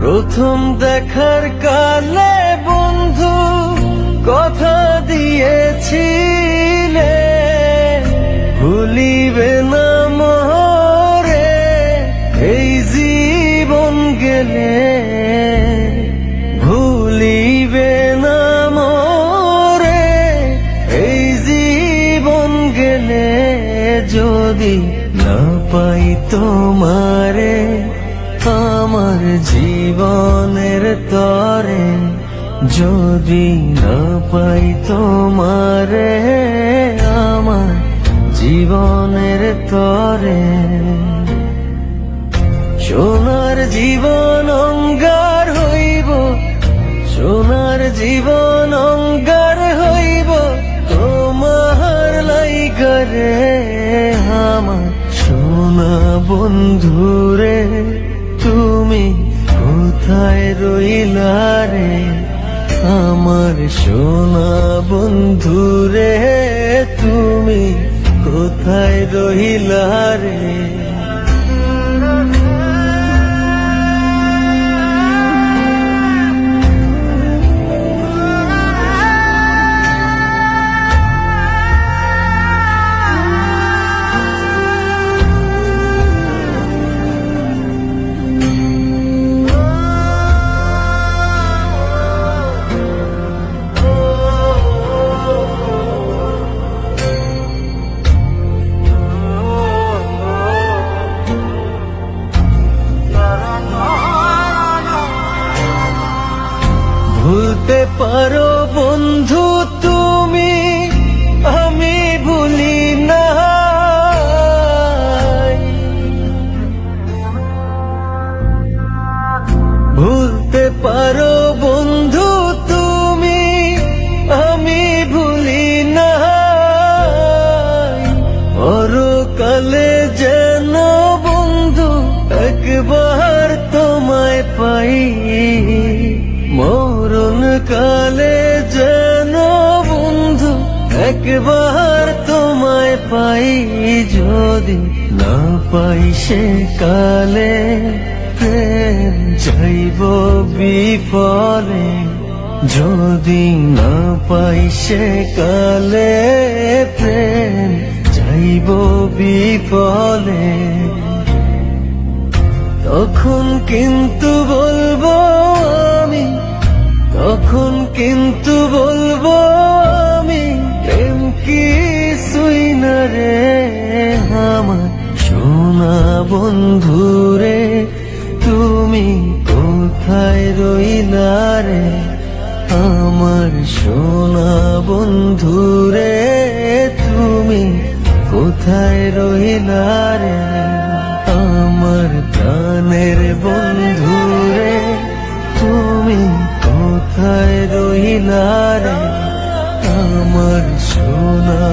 প্রথম দেখার কালে বন্ধু কথা দিয়েছিলে ভুলিবে না মোরে এই জীবন গেলে, ভুলিবে না মোরে এই জীবন গেলে। যদি না পাই তোমারে আমার জীবনের তরে, যদি না পাই তোমারে আমার জীবনের তরে। সোনার জীবন অঙ্গার হইব, সোনার জীবন অঙ্গার হইব তোমার লাইগারে। আমার সোনা বন্ধুরে তুমি কোথায় রইলা রে, আমার সোনা বন্ধুরে তুমি কোথায় রইলা রে। ভুলতে পারো বন্ধু তুমি, আমি ভুলি না। ভুলতে পারো বন্ধু তুমি, আমি ভুলি না। পরকালে যেন বন্ধু একবার তোমায় পাই, মরণ কালে যেন বন্ধু একবার তোমায় পাই। যদি না পাই সে কালে প্রেম যাইব বিফলে, যদি না পাই সে কালে প্রেম যাইব বিফলে। তখন কিন্তু বলবো আমি, তখন কিন্তু বলবো আমি প্রেম কিছুই না রে। আমার সোনা বন্ধুরে তুমি কোথায় রইলা রে, আমার সোনা বন্ধুরে তুমি কোথায় রইলা রে। আমার প্রাণের বন্ধুরে তুমি কোথায় রইলা রে, আমার সোনা